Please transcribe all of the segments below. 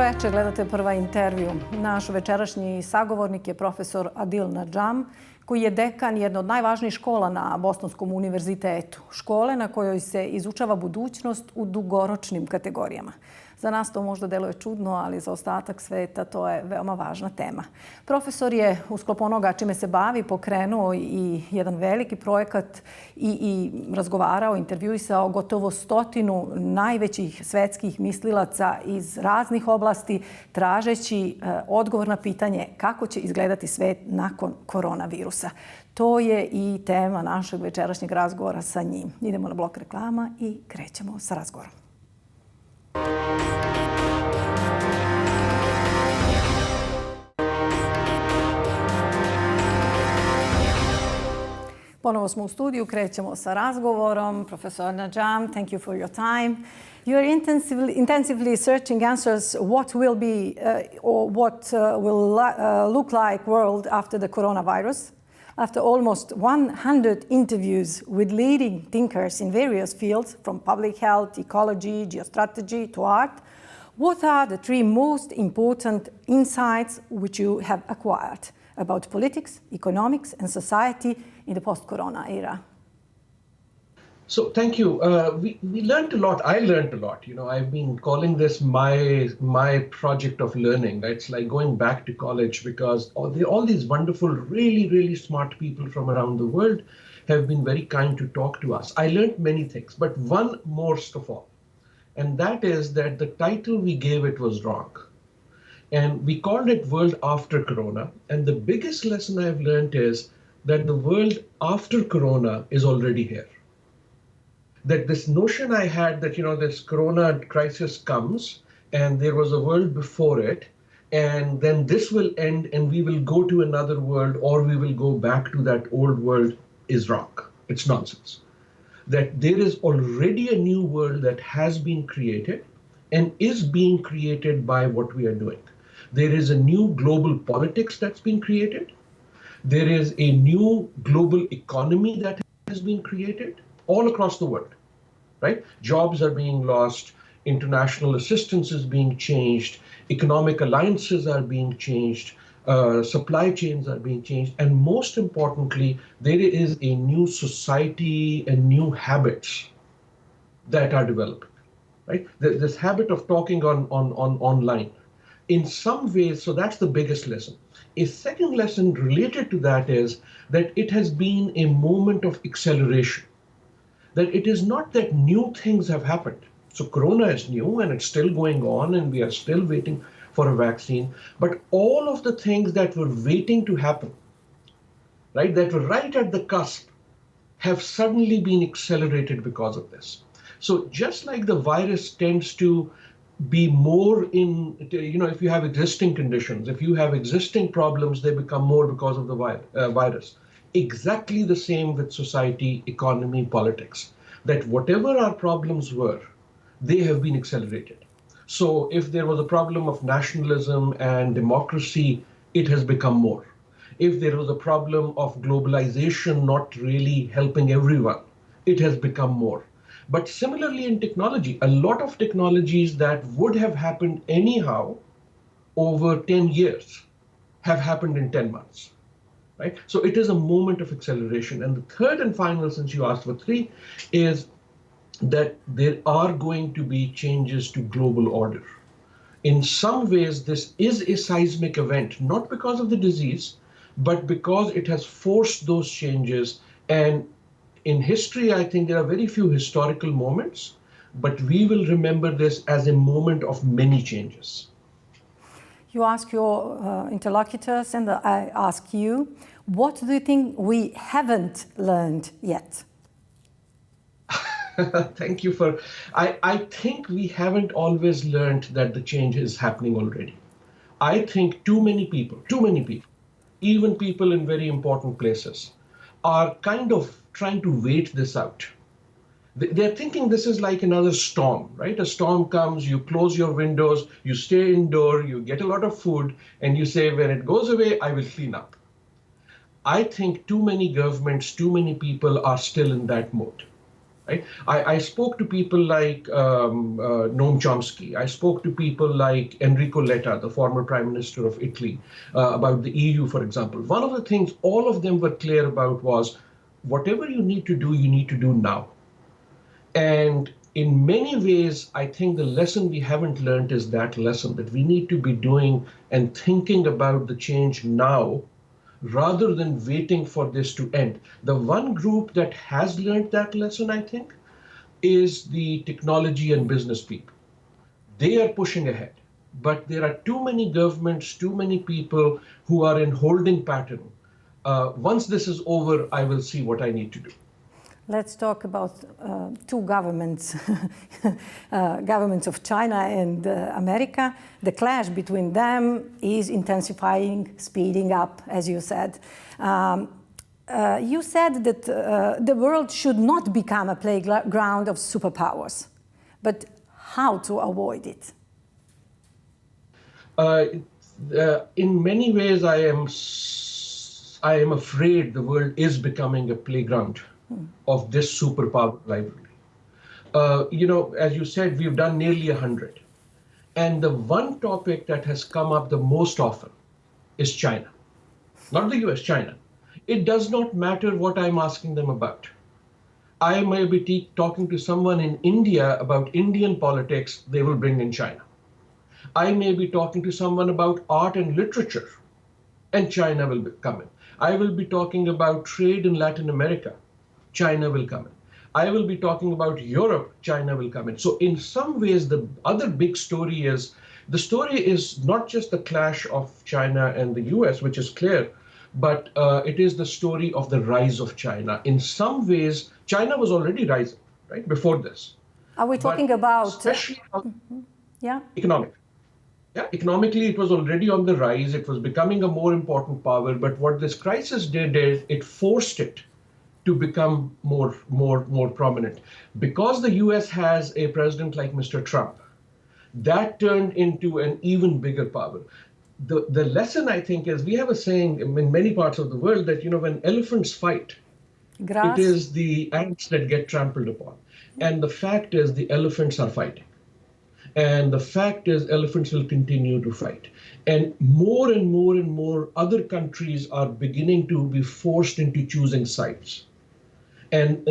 veče, gledate Prva intervju. Naš večerašnji sagovornik je profesor Adil Nadžam, koji je dekan jedne od najvažnijih škola na Bostonskom univerzitetu. Škole na kojoj se izučava budućnost u dugoročnim kategorijama. Za nas to možda deluje čudno, ali za ostatak sveta to je veoma važna tema. Profesor je u sklopu onoga čime se bavi pokrenuo i jedan veliki projekat i razgovarao, intervjuisao gotovo 100 najvećih svetskih mislilaca iz raznih oblasti, tražeći odgovor na pitanje kako će izgledati svet nakon koronavirusa. To je i tema našeg večerašnjeg razgovora sa njim. Idemo na blok reklama i krećemo sa razgovorom. Ponovo smo u studiju, krećemo sa razgovorom. Professor Nadžam, thank you for your time. You are intensively searching answers what will be or what will look like world after the coronavirus. After almost 100 interviews with leading thinkers in various fields, from public health, ecology, geostrategy to art, what are the 3 most important insights which you have acquired about politics, economics, and society in the post-corona era? So thank you. We learned a lot. I learned a lot. You know, I've been calling this my project of learning. It's like going back to college, because all these wonderful, really smart people from around the world have been very kind to talk to us. I learned many things, but one most of all, and that is that the title we gave it was wrong. And we called it World After Corona. And the biggest lesson I've learned is that the world after Corona is already here. That this notion I had that, you know, this Corona crisis comes and there was a world before it, and then this will end and we will go to another world, or we will go back to that old world, is wrong. It's nonsense. That there is already a new world that has been created and is being created by what we are doing. There is a new global politics that's been created. There is a new global economy that has been created all across the world, right? Jobs are being lost, international assistance is being changed, economic alliances are being changed, supply chains are being changed, and most importantly, there is a new society and new habits that are developing, right? This habit of talking on online. In some ways, so that's the biggest lesson. A second lesson related to that is that it has been a moment of acceleration. That it is not that new things have happened. So Corona is new and it's still going on and we are still waiting for a vaccine. But all of the things that were waiting to happen, right, that were right at the cusp, have suddenly been accelerated because of this. So just like the virus tends to be more in, you know, if you have existing conditions, if you have existing problems, they become more because of the virus. Exactly the same with society, economy, politics, that whatever our problems were, they have been accelerated. So if there was a problem of nationalism and democracy, it has become more. If there was a problem of globalization not really helping everyone, it has become more. But similarly in technology, a lot of technologies that would have happened anyhow over 10 years have happened in 10 months. Right? So it is a moment of acceleration. And the third and final, since you asked for 3, is that there are going to be changes to global order. In some ways, this is a seismic event, not because of the disease, but because it has forced those changes. And in history, I think there are very few historical moments, but we will remember this as a moment of many changes. You ask your interlocutors, and I ask you, what do you think we haven't learned yet? Thank you for, I think we haven't always learned that the change is happening already. I think too many people, even people in very important places, are kind of trying to wait this out. They're thinking this is like another storm, right? A storm comes, you close your windows, you stay indoor, you get a lot of food, and you say, when it goes away, I will clean up. I think too many governments, too many people are still in that mode. right? I spoke to people like Noam Chomsky. I spoke to people like Enrico Letta, the former prime minister of Italy, about the EU, for example. One of the things all of them were clear about was whatever you need to do now. And in many ways, I think the lesson we haven't learned is that lesson that we need to be doing and thinking about the change now rather than waiting for this to end. The one group that has learned that lesson, I think, is the technology and business people. They are pushing ahead. But there are too many governments, too many people who are in holding pattern. Once this is over, I will see what I need to do. Let's talk about two governments, governments of China and America. The clash between them is intensifying, speeding up, as you said. You said that the world should not become a playground of superpowers, but how to avoid it? In many ways, I am afraid the world is becoming a playground of this superpower rivalry. As you said, we've done nearly 100. And the one topic that has come up the most often is China. Not the US, China. It does not matter what I'm asking them about. I may be talking to someone in India about Indian politics, they will bring in China. I may be talking to someone about art and literature, and China will come in. I will be talking about trade in Latin America. China will come in. I will be talking about Europe, China will come in. So in some ways, the other big story is, the story is not just the clash of China and the US, which is clear, but it is the story of the rise of China. In some ways, China was already rising, right, before this. Are we talking about... Especially yeah. economic. Yeah, economically, it was already on the rise. It was becoming a more important power. But what this crisis did is it forced it to become more prominent. Because the US has a president like Mr. Trump, that turned into an even bigger power. The lesson, I think, is we have a saying in many parts of the world that, when elephants fight, Grass. It is the ants that get trampled upon. And the fact is the elephants are fighting. And the fact is elephants will continue to fight. And more and more and more other countries are beginning to be forced into choosing sides. And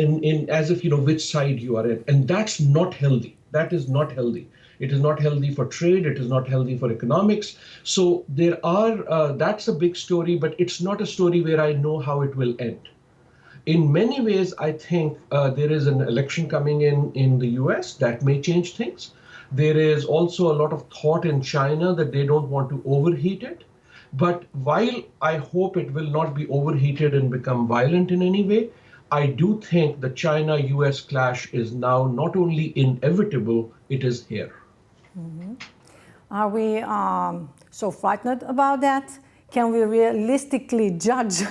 as if, which side you are in. And that's not healthy. That is not healthy. It is not healthy for trade. It is not healthy for economics. So that's a big story, but it's not a story where I know how it will end. In many ways, I think there is an election coming in the US that may change things. There is also a lot of thought in China that they don't want to overheat it. But while I hope it will not be overheated and become violent in any way, I do think the China-US clash is now not only inevitable, it is here. Mm-hmm. Are we so frightened about that? Can we realistically judge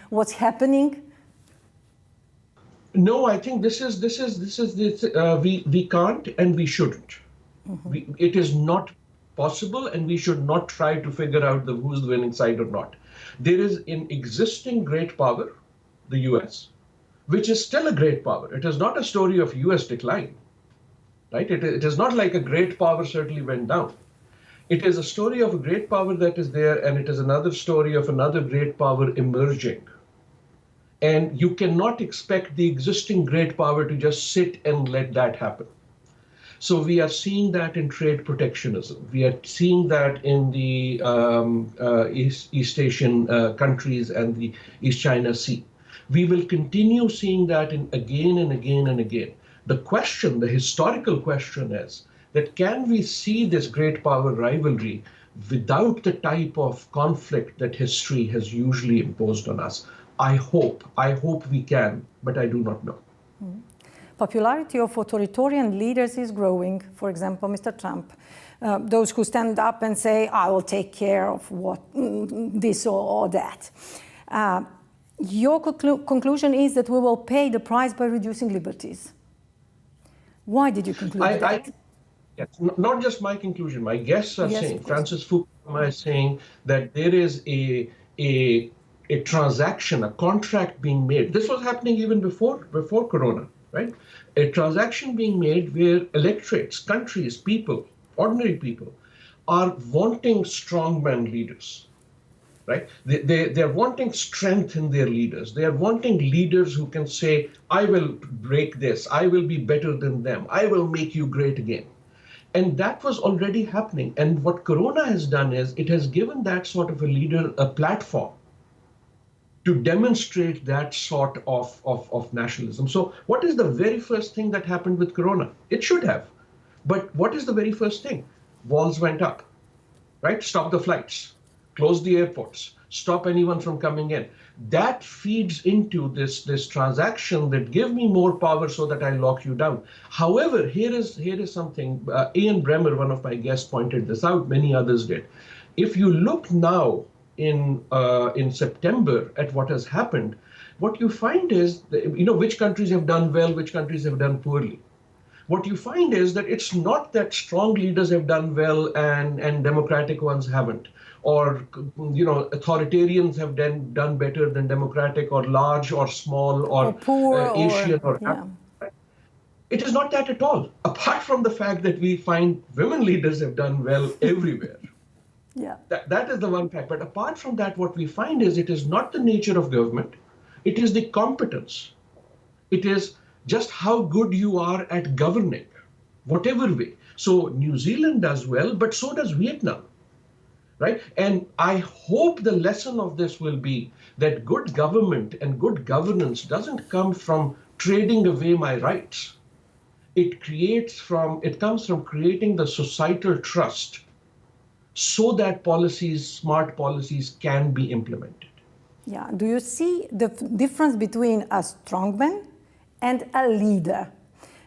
what's happening? No, I think we can't and we shouldn't. Mm-hmm. It is not possible, and we should not try to figure out who's the winning side or not. There is an existing great power, the US, which is still a great power. It is not a story of US decline, right? It is not like a great power certainly went down. It is a story of a great power that is there, and it is another story of another great power emerging. And you cannot expect the existing great power to just sit and let that happen. So we are seeing that in trade protectionism. We are seeing that in the East Asian countries and the East China Sea. We will continue seeing that again and again and again. The question, the historical question is that can we see this great power rivalry without the type of conflict that history has usually imposed on us? I hope we can, but I do not know. Mm. Popularity of authoritarian leaders is growing. For example, Mr. Trump. Those who stand up and say, I will take care of this or that. Your conclusion is that we will pay the price by reducing liberties. Why did you conclude that? Yes, not just my conclusion. My guests are saying, Francis Fukuyama is saying that there is a transaction, a contract being made. This was happening even before Corona, right? A transaction being made where electorates, countries, people, ordinary people, are wanting strongman leaders, right? They're wanting strength in their leaders. They are wanting leaders who can say, I will break this. I will be better than them. I will make you great again. And that was already happening. And what Corona has done is it has given that sort of a leader a platform to demonstrate that sort of nationalism. So what is the very first thing that happened with Corona? It should have. But what is the very first thing? Walls went up, right? Stop the flights, close the airports, stop anyone from coming in. That feeds into this transaction that give me more power so that I lock you down. However, here is something. Ian Bremmer, one of my guests, pointed this out. Many others did. If you look now in September at what has happened, what you find is which countries have done well, which countries have done poorly. What you find is that it's not that strong leaders have done well and democratic ones haven't, or authoritarians have done better than democratic, or large or small, or poor, Asian or yeah. It is not that at all. Apart from the fact that we find women leaders have done well everywhere. Yeah. That is the one fact. But apart from that, what we find is it is not the nature of government. It is the competence. It is just how good you are at governing, whatever way. So New Zealand does well, but so does Vietnam, right? And I hope the lesson of this will be that good government and good governance doesn't come from trading away my rights. It comes from creating the societal trust so that smart policies can be implemented. Yeah. Do you see the difference between a strongman and a leader?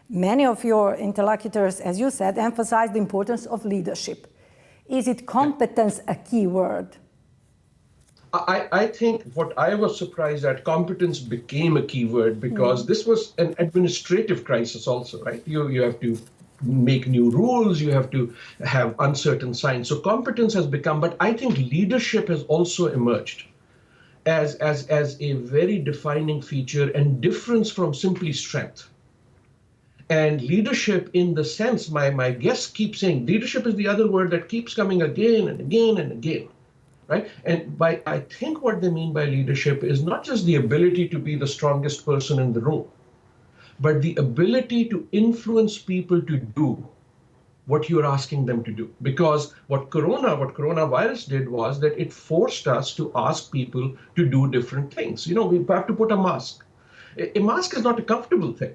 Many of your interlocutors, as you said, emphasize the importance of leadership. Is it competence a key word? I think what I was surprised at, competence became a key word because this was an administrative crisis also, right? You have to make new rules, you have to have uncertain signs. So competence has become, but I think leadership has also emerged as a very defining feature and difference from simply strength. And leadership, in the sense, my guests keep saying, leadership is the other word that keeps coming again and again and again, right? And I think what they mean by leadership is not just the ability to be the strongest person in the room, but the ability to influence people to do what you're asking them to do. Because what coronavirus did was that it forced us to ask people to do different things. We have to put a mask. A mask is not a comfortable thing.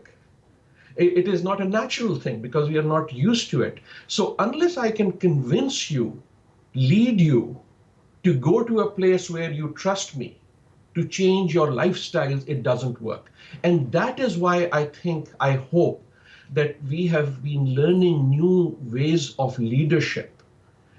It is not a natural thing because we are not used to it. So unless I can convince you, lead you to go to a place where you trust me, to change your lifestyles, it doesn't work. And that is why I hope that we have been learning new ways of leadership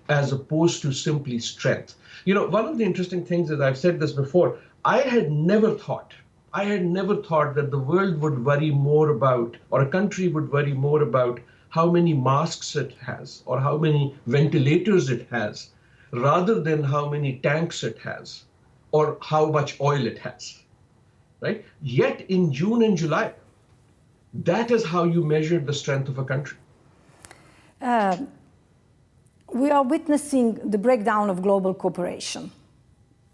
as opposed to simply strength. One of the interesting things is, I've said this before, I had never thought that the world would worry more about, or a country would worry more about how many masks it has or how many ventilators it has, rather than how many tanks it has or how much oil it has, right? Yet in June and July, that is how you measure the strength of a country. We are witnessing the breakdown of global cooperation.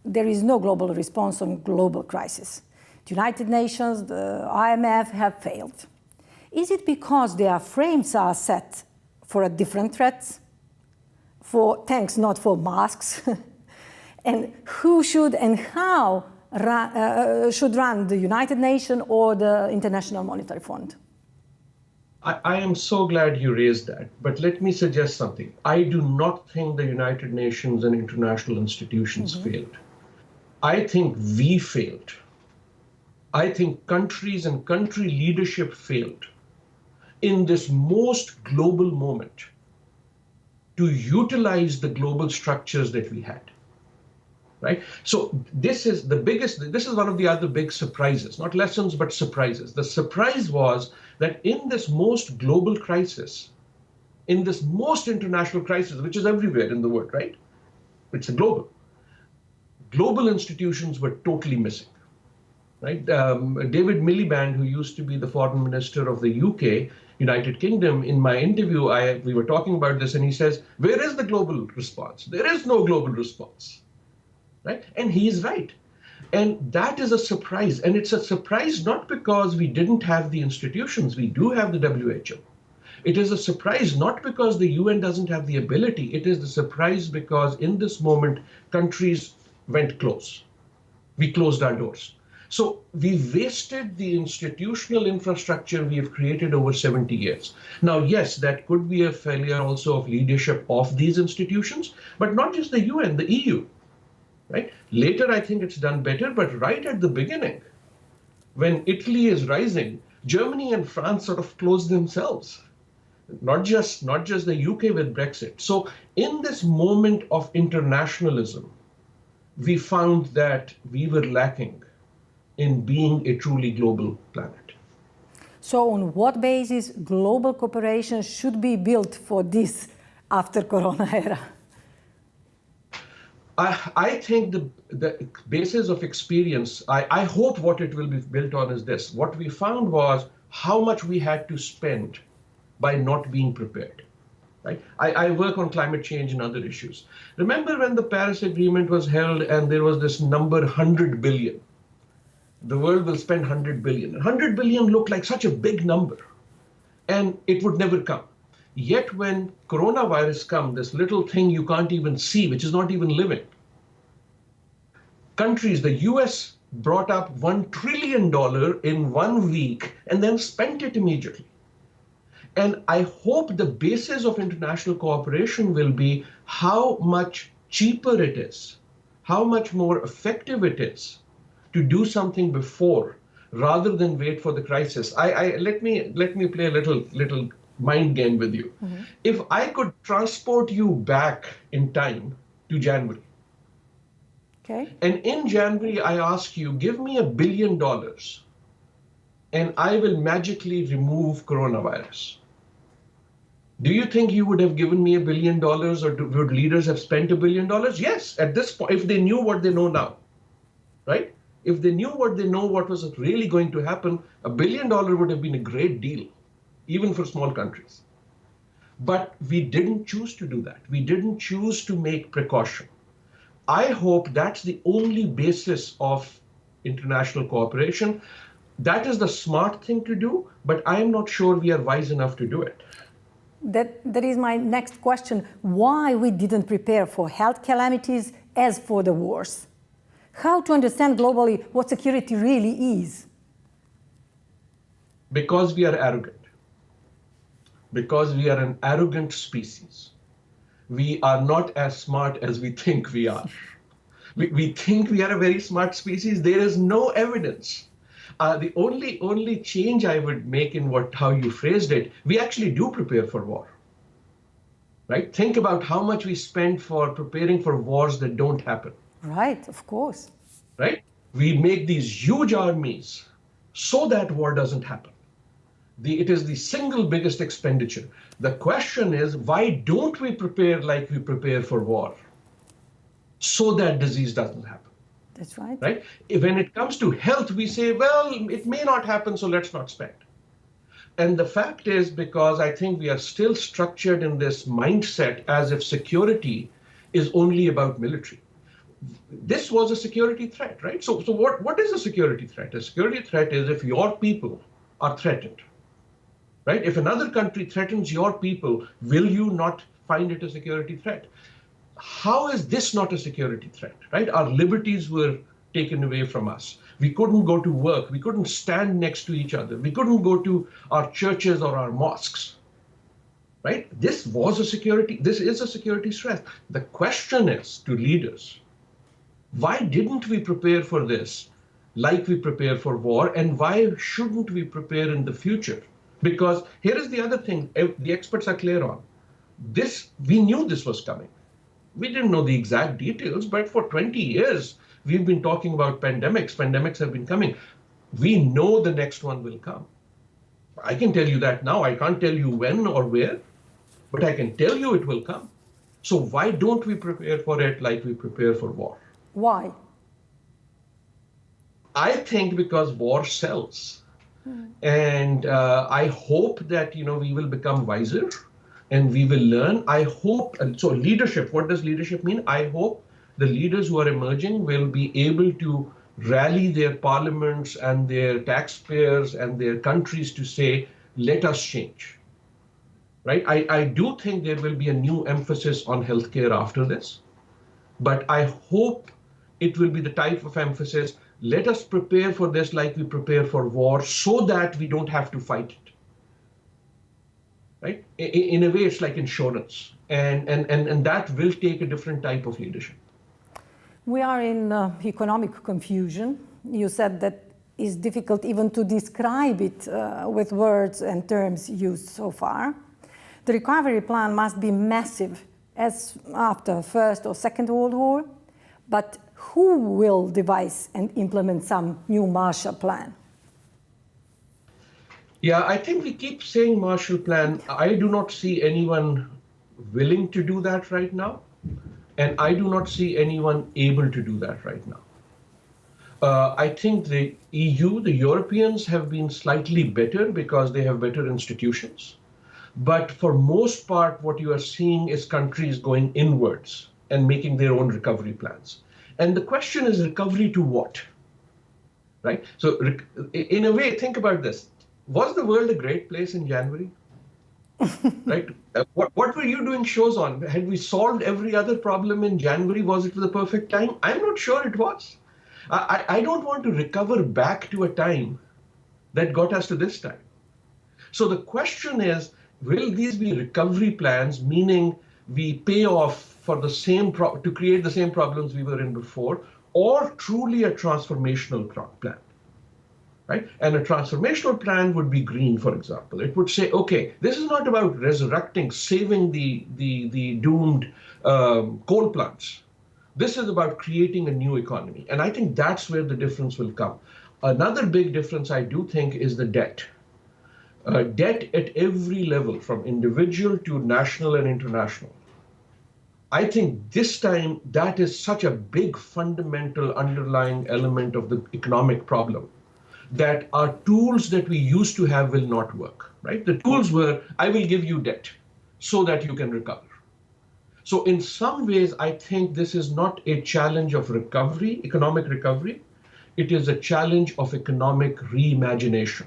There is no global response on global crisis. The United Nations, the IMF have failed. Is it because their frames are set for a different threats? For tanks, not for masks? And who should and how should run the United Nations or the International Monetary Fund? I am so glad you raised that, but let me suggest something. I do not think the United Nations and international institutions failed. I think we failed. I think countries and country leadership failed in this most global moment to utilize the global structures that we had. Right? So this is one of the other big surprises, not lessons, but surprises. The surprise was that in this most global crisis, in this most international crisis, which is everywhere in the world, right? It's a global institutions were totally missing. right? David Miliband, who used to be the foreign minister of the UK, United Kingdom, in my interview, we were talking about this, and he says, where is the global response? There is no global response, right? And he's right. And that is a surprise. And it's a surprise not because we didn't have the institutions. We do have the WHO. It is a surprise not because the UN doesn't have the ability. It is the surprise because in this moment, countries went close. We closed our doors. So we wasted the institutional infrastructure we have created over 70 years. Now, yes, that could be a failure also of leadership of these institutions, but not just the UN, the EU, right? Later, I think it's done better, but right at the beginning, when Italy is rising, Germany and France sort of closed themselves, not just the UK with Brexit. So in this moment of internationalism, we found that we were lacking in being a truly global planet. So on what basis global cooperation should be built for this after Corona era? I think the basis of experience, I hope what it will be built on is this. What we found was how much we had to spend by not being prepared. Right? I work on climate change and other issues. Remember when the Paris Agreement was held and there was this number 100 billion? The world will spend 100 billion. 100 billion looked like such a big number, and it would never come. Yet when coronavirus comes, this little thing you can't even see, which is not even living, countries, the US brought up $1 trillion in 1 week and then spent it immediately. And I hope the basis of international cooperation will be how much cheaper it is, how much more effective it is to do something before rather than wait for the crisis. Let me play a little mind game with you. Mm-hmm. If I could transport you back in time to January, okay, and in January I ask you, give me $1 billion and I will magically remove coronavirus. Do you think you would have given me $1 billion, or would leaders have spent $1 billion? Yes, at this point, if they knew what they know now, right? If they knew what they know, what was really going to happen, $1 billion would have been a great deal, even for small countries. But we didn't choose to do that. We didn't choose to make precaution. I hope that's the only basis of international cooperation. That is the smart thing to do, but I am not sure we are wise enough to do it. That is my next question. Why we didn't prepare for health calamities as for the wars? How to understand globally what security really is? Because we are arrogant. Because we are an arrogant species. We are not as smart as we think we are. We think we are a very smart species. There is no evidence. The only change I would make in how you phrased it, we actually do prepare for war. Right? Think about how much we spend for preparing for wars that don't happen. Right, of course. Right? We make these huge armies so that war doesn't happen. It is the single biggest expenditure. The question is, why don't we prepare like we prepare for war? So that disease doesn't happen. That's right. Right? When it comes to health, we say, well, it may not happen, so let's not spend. And the fact is, because I think we are still structured in this mindset as if security is only about military. This was a security threat, right? So what is a security threat? A security threat is if your people are threatened, right? If another country threatens your people, will you not find it a security threat? How is this not a security threat, right? Our liberties were taken away from us. We couldn't go to work. We couldn't stand next to each other. We couldn't go to our churches or our mosques, right? This is a security threat. The question is to leaders, why didn't we prepare for this like we prepare for war, and why shouldn't we prepare in the future? Because here is the other thing the experts are clear on. We knew this was coming. We didn't know the exact details, but for 20 years, we've been talking about pandemics. Pandemics have been coming. We know the next one will come. I can tell you that now. I can't tell you when or where, but I can tell you it will come. So why don't we prepare for it like we prepare for war? Why? I think because war sells. And I hope that, we will become wiser and we will learn. I hope, and so leadership, what does leadership mean? I hope the leaders who are emerging will be able to rally their parliaments and their taxpayers and their countries to say, let us change. Right? I do think there will be a new emphasis on healthcare after this, but I hope it will be the type of emphasis, let us prepare for this like we prepare for war so that we don't have to fight it. Right? In a way, it's like insurance. And that will take a different type of leadership. We are in economic confusion. You said that it's difficult even to describe it with words and terms used so far. The recovery plan must be massive as after First or Second World War, but who will devise and implement some new Marshall Plan? Yeah, I think we keep saying Marshall Plan. I do not see anyone willing to do that right now, and I do not see anyone able to do that right now. I think the EU, the Europeans have been slightly better because they have better institutions. But for most part, what you are seeing is countries going inwards and making their own recovery plans. And the question is recovery to what? Right? So in a way, think about this. Was the world a great place in January? Right? What were you doing shows on? Had we solved every other problem in January? Was it the perfect time? I'm not sure it was. I don't want to recover back to a time that got us to this time. So the question is, will these be recovery plans, meaning we pay off for the same to create the same problems we were in before, or truly a transformational plan? Right? And a transformational plan would be green, for example. It would say, okay, this is not about resurrecting, saving the doomed coal plants. This is about creating a new economy. And I think that's where the difference will come. Another big difference, I do think, is the debt. Debt at every level, from individual to national and international. I think this time that is such a big fundamental underlying element of the economic problem that our tools that we used to have will not work, right? The tools were, I will give you debt so that you can recover. So in some ways, I think this is not a challenge of recovery, economic recovery. It is a challenge of economic reimagination.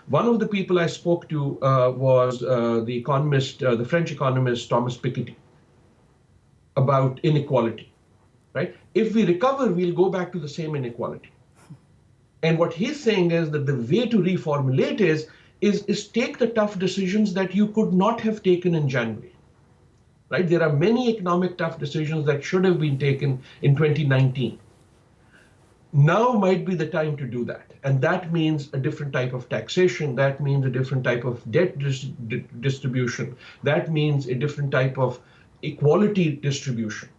One of the people I spoke to was the economist, the French economist Thomas Piketty, about inequality, right? If we recover, we'll go back to the same inequality. And what he's saying is that the way to reformulate is take the tough decisions that you could not have taken in January, right? There are many economic tough decisions that should have been taken in 2019. Now might be the time to do that. And that means a different type of taxation. That means a different type of debt distribution. That means a different type of equality distribution,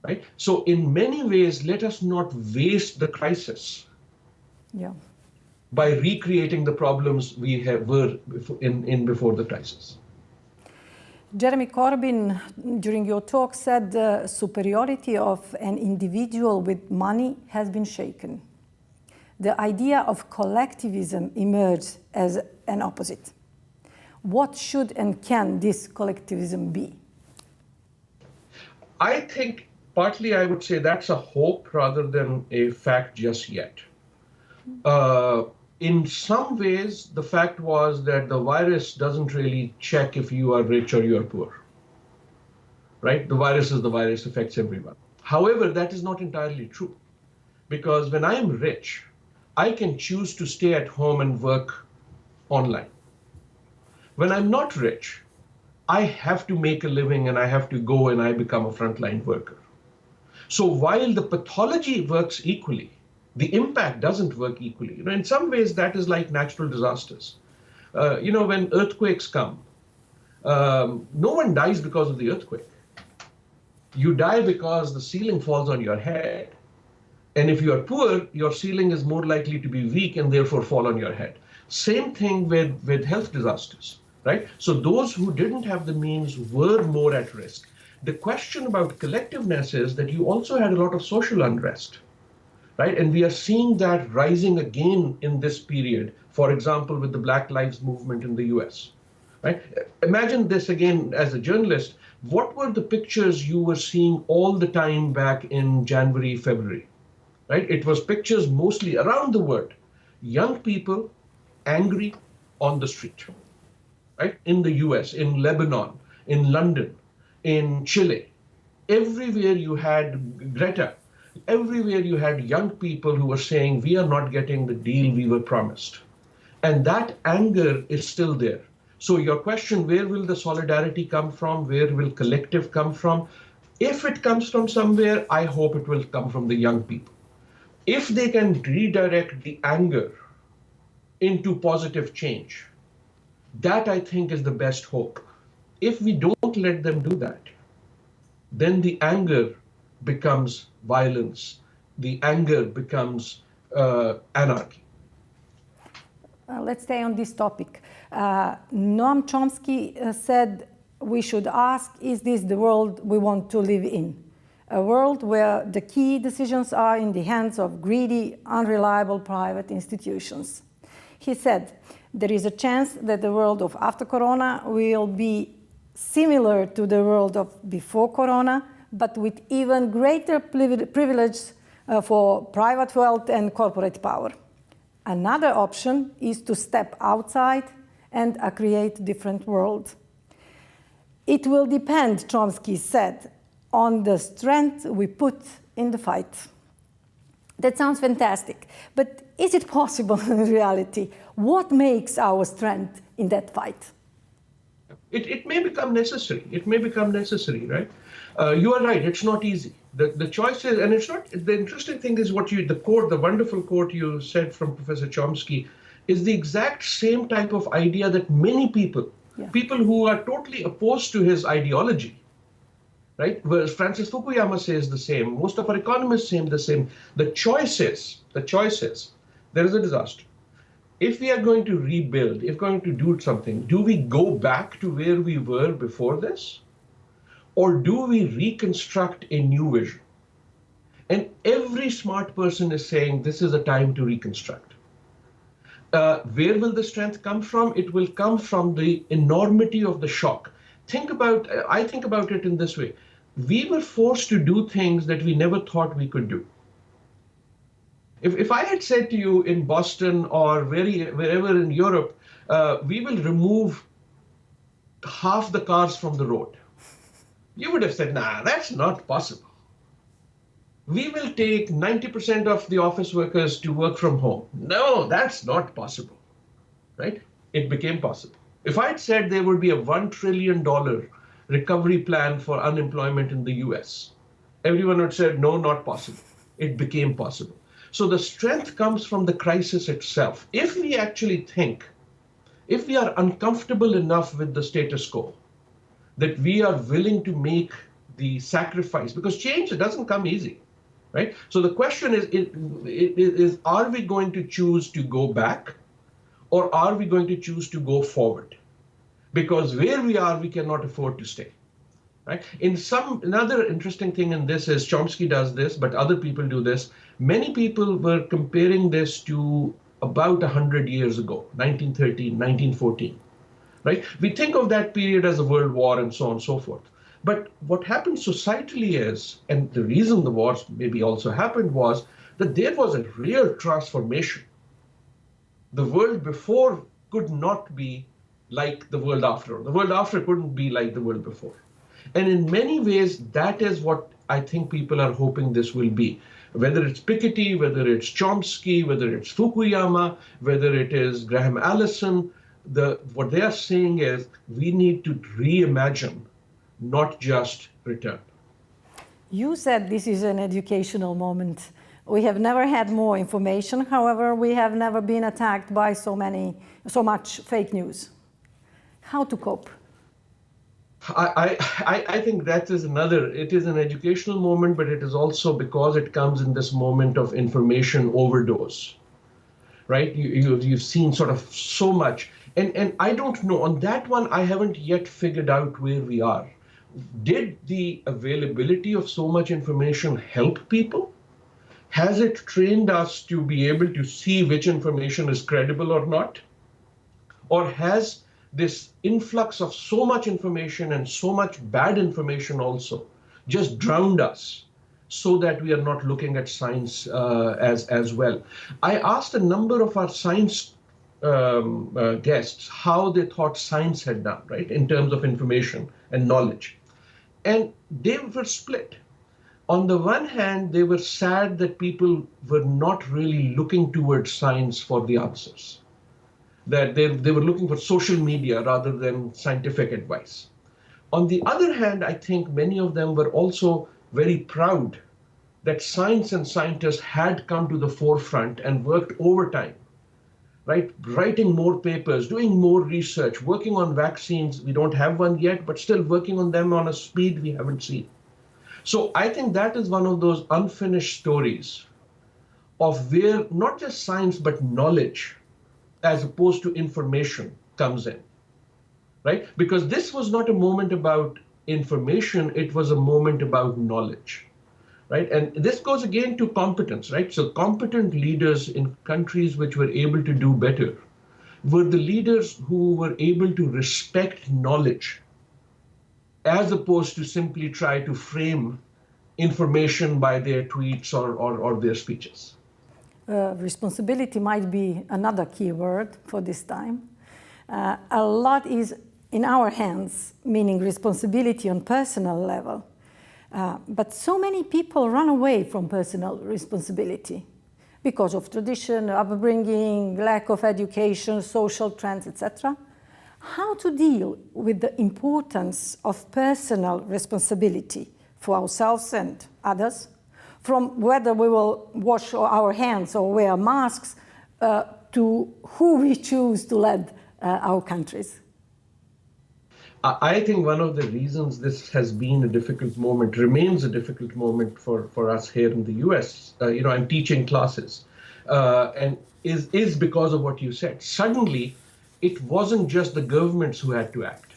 right? So in many ways, let us not waste the crisis by recreating the problems we were in before the crisis. Jeremy Corbyn, during your talk, said the superiority of an individual with money has been shaken. The idea of collectivism emerged as an opposite. What should and can this collectivism be? I think partly I would say that's a hope rather than a fact just yet. In some ways, the fact was that the virus doesn't really check if you are rich or you are poor, right? The virus is the virus, affects everyone. However, that is not entirely true, because when I am rich, I can choose to stay at home and work online. When I'm not rich, I have to make a living and I have to go and I become a frontline worker. So while the pathology works equally, the impact doesn't work equally. In some ways, that is like natural disasters. When earthquakes come, no one dies because of the earthquake. You die because the ceiling falls on your head. And if you are poor, your ceiling is more likely to be weak and therefore fall on your head. Same thing with health disasters, right? So those who didn't have the means were more at risk. The question about collectiveness is that you also had a lot of social unrest. right? And we are seeing that rising again in this period, for example, with the Black Lives Movement in the US, right? Imagine this again as a journalist. What were the pictures you were seeing all the time back in January, February, right? It was pictures mostly around the world, young people angry on the street, right? In the US, in Lebanon, in London, in Chile. Everywhere you had Greta, everywhere you had young people who were saying, we are not getting the deal we were promised. And that anger is still there. So your question, where will the solidarity come from? Where will collective come from? If it comes from somewhere, I hope it will come from the young people. If they can redirect the anger into positive change, that I think is the best hope. If we don't let them do that, then the anger becomes violence. The anger becomes anarchy. Let's stay on this topic. Noam Chomsky said we should ask, is this the world we want to live in? A world where the key decisions are in the hands of greedy, unreliable private institutions. He said, there is a chance that the world of after Corona will be similar to the world of before Corona, but with even greater privilege for private wealth and corporate power. Another option is to step outside and create different world. It will depend, Chomsky said, on the strength we put in the fight. That sounds fantastic, but is it possible in reality? What makes our strength in that fight? It may become necessary. It may become necessary, right? You are right. It's not easy. The choice is, and it's not. The interesting thing is the wonderful quote you said from Professor Chomsky, is the exact same type of idea that many people, people who are totally opposed to his ideology, right? Whereas Francis Fukuyama says the same. Most of our economists say the same. The choice is, there is a disaster. If we are going to rebuild, if going to do something, do we go back to where we were before this? Or do we reconstruct a new vision? And every smart person is saying this is a time to reconstruct. Where will the strength come from? It will come from the enormity of the shock. I think about it in this way. We were forced to do things that we never thought we could do. If I had said to you in Boston or wherever in Europe, we will remove half the cars from the road, you would have said, nah, that's not possible. We will take 90% of the office workers to work from home. No, that's not possible, right? It became possible. If I had said there would be a $1 trillion recovery plan for unemployment in the US, everyone would have said, no, not possible. It became possible. So the strength comes from the crisis itself. If we actually think, if we are uncomfortable enough with the status quo, that we are willing to make the sacrifice, because change, it doesn't come easy, right? So the question is, are we going to choose to go back, or are we going to choose to go forward? Because where we are, we cannot afford to stay. Right? Another interesting thing in this is Chomsky does this, but other people do this. Many people were comparing this to about 100 years ago, 1913, 1914. Right? We think of that period as a world war and so on and so forth. But what happened societally is, and the reason the wars maybe also happened was that there was a real transformation. The world before could not be like the world after. The world after couldn't be like the world before. And in many ways, that is what I think people are hoping this will be. Whether it's Piketty, whether it's Chomsky, whether it's Fukuyama, whether it is Graham Allison, what they are saying is we need to reimagine, not just return. You said this is an educational moment. We have never had more information. However, we have never been attacked by so much fake news. How to cope? I think that is it is an educational moment, but it is also because it comes in this moment of information overdose, right? You've seen sort of so much. And I don't know, on that one, I haven't yet figured out where we are. Did the availability of so much information help people? Has it trained us to be able to see which information is credible or not? Or has this influx of so much information and so much bad information also just drowned us so that we are not looking at science as well? I asked a number of our science guests how they thought science had done, right, in terms of information and knowledge. And they were split. On the one hand, they were sad that people were not really looking towards science for the answers, that they were looking for social media rather than scientific advice. On the other hand, I think many of them were also very proud that science and scientists had come to the forefront and worked overtime, right? Writing more papers, doing more research, working on vaccines. We don't have one yet, but still working on them on a speed we haven't seen. So I think that is one of those unfinished stories of where not just science, but knowledge, as opposed to information, comes in, right? Because this was not a moment about information, it was a moment about knowledge, right? And this goes again to competence, right? So competent leaders in countries which were able to do better were the leaders who were able to respect knowledge, as opposed to simply try to frame information by their tweets or their speeches. Responsibility might be another key word for this time. A lot is in our hands, meaning responsibility on personal level. But so many people run away from personal responsibility because of tradition, upbringing, lack of education, social trends, etc. How to deal with the importance of personal responsibility for ourselves and others, from whether we will wash our hands or wear masks, to who we choose to lead our countries? I think one of the reasons this has been a difficult moment, remains a difficult moment for us here in the US, I'm teaching classes, and is because of what you said. Suddenly, it wasn't just the governments who had to act,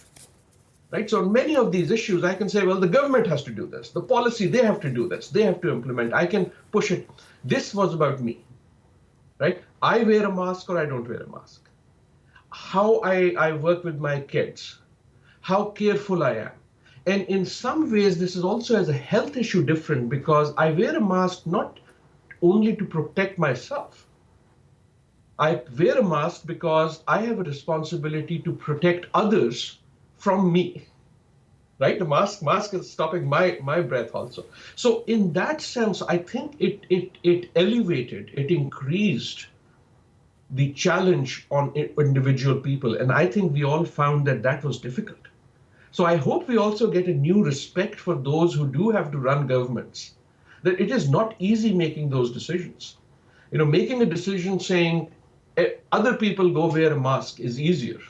right? So on many of these issues, I can say, well, the government has to do this. The policy, they have to do this. They have to implement. I can push it. This was about me, right? I wear a mask or I don't wear a mask. How I work with my kids, how careful I am. And in some ways, this is also as a health issue different because I wear a mask not only to protect myself. I wear a mask because I have a responsibility to protect others from me, right? The mask is stopping my breath also. So in that sense, I think it elevated, it increased the challenge on individual people. And I think we all found that was difficult. So I hope we also get a new respect for those who do have to run governments, that it is not easy making those decisions. Making a decision saying other people go wear a mask is easier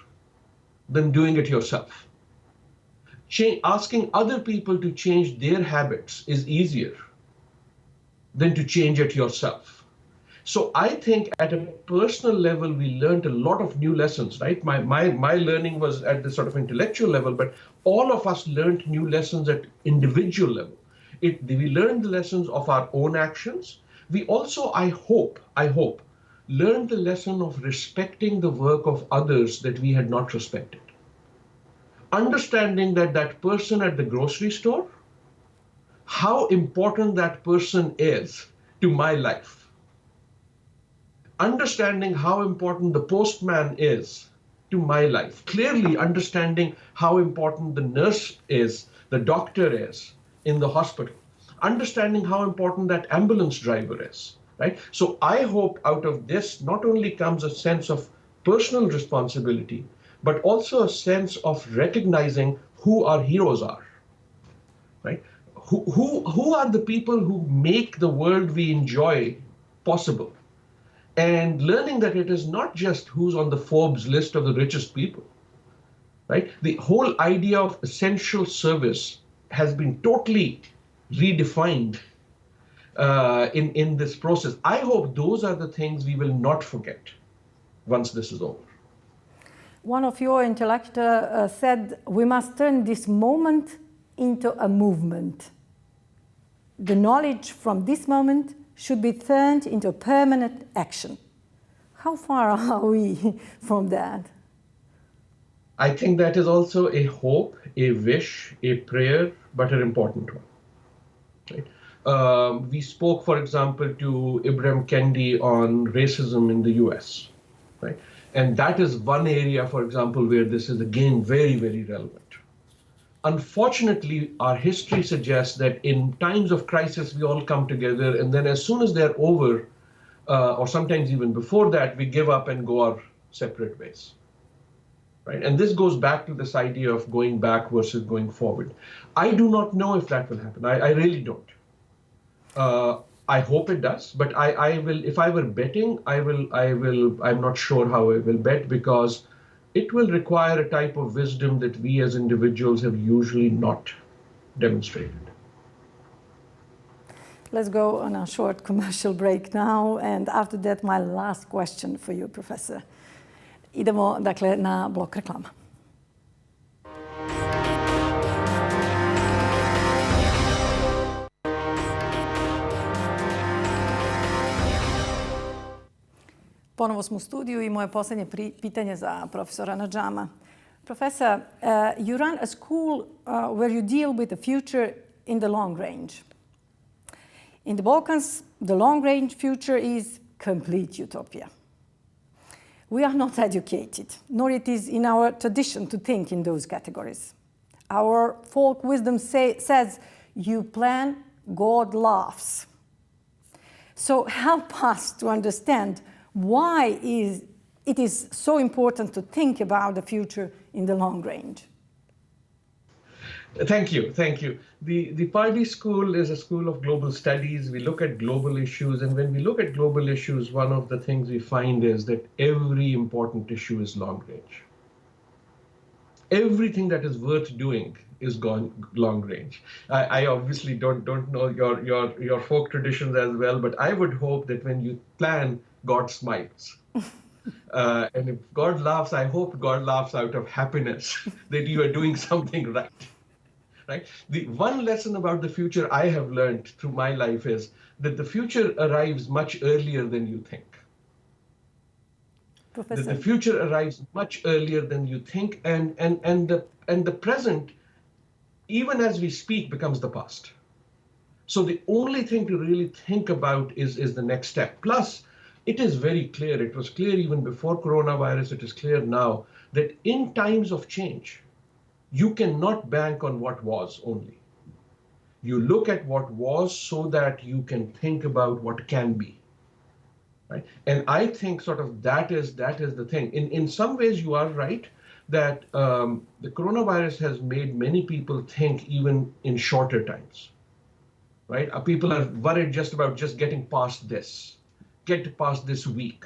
than doing it yourself. Asking other people to change their habits is easier than to change it yourself. So I think at a personal level, we learned a lot of new lessons, right? My learning was at the sort of intellectual level, but all of us learned new lessons at individual level. We learned the lessons of our own actions. We also, I hope, learned the lesson of respecting the work of others that we had not respected. Understanding that person at the grocery store, how important that person is to my life. Understanding how important the postman is to my life. Clearly understanding how important the nurse is, the doctor is in the hospital. Understanding how important that ambulance driver is, right? So I hope out of this not only comes a sense of personal responsibility, but also a sense of recognizing who our heroes are, right? Who are the people who make the world we enjoy possible? And learning that it is not just who's on the Forbes list of the richest people, right? The whole idea of essential service has been totally redefined in this process. I hope those are the things we will not forget once this is over. One of your interlocutors said, we must turn this moment into a movement. The knowledge from this moment should be turned into permanent action. How far are we from that? I think that is also a hope, a wish, a prayer, but an important one. Right? We spoke, for example, to Ibram Kendi on racism in the US. Right? And that is one area, for example, where this is again very, very relevant. Unfortunately, our history suggests that in times of crisis, we all come together, and then as soon as they're over, or sometimes even before that, we give up and go our separate ways. Right? And this goes back to this idea of going back versus going forward. I do not know if that will happen. I really don't. I hope it does, but I will. If I were betting, I'm not sure how I will bet, because it will require a type of wisdom that we as individuals have usually not demonstrated. Let's go on a short commercial break now, and after that, my last question for you, Professor. Idemo, dakle, na blok reklama. Ponovo smo u studiju i moje posljednje pitanje za profesora Najama. Professor, you run a school where you deal with the future in the long range. In the Balkans, the long-range future is complete utopia. We are not educated, nor it is in our tradition to think in those categories. Our folk wisdom says, you plan, God laughs. So help us to understand why it is so important to think about the future in the long range. Thank you. The Pardee School is a school of global studies. We look at global issues, and when we look at global issues, one of the things we find is that every important issue is long range. Everything that is worth doing is long range. I obviously don't know your folk traditions as well, but I would hope that when you plan, God smiles. And if God laughs, I hope God laughs out of happiness that you are doing something right. Right? The one lesson about the future I have learned through my life is that the future arrives much earlier than you think. Professor. That the future arrives much earlier than you think, and the present, even as we speak, becomes the past. So the only thing to really think about is the next step. Plus, it is very clear, it was clear even before coronavirus, it is clear now, that in times of change, you cannot bank on what was only. You look at what was so that you can think about what can be. Right? And I think sort of that is the thing. In some ways, you are right that the coronavirus has made many people think even in shorter times. Right? People are worried just about getting past this, get past this week.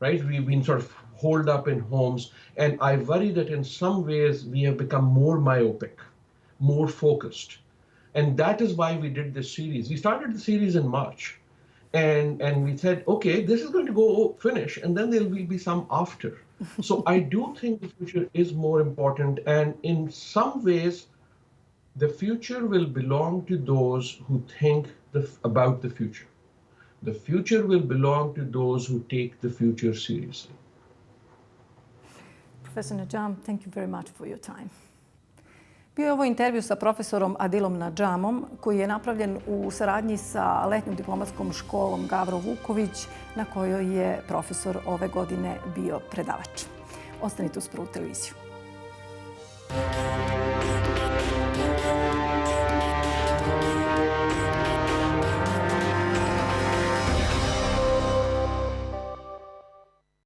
Right? We've been sort of holed up in homes, and I worry that in some ways we have become more myopic, more focused. And that is why we did this series. We started the series in March, and we said, okay, this is going to go finish, and then there will be some after. So I do think the future is more important, and in some ways, the future will belong to those who think about the future. The future will belong to those who take the future seriously. Professor Najam, thank you very much for your time. Bio je ovo intervju sa profesorom Adilom Najamom, koji je napravljen u saradnji sa letnjom diplomatskom školom Gavro Vuković, na kojoj je profesor ove godine bio predavač. Ostanite uz Prvu televiziju.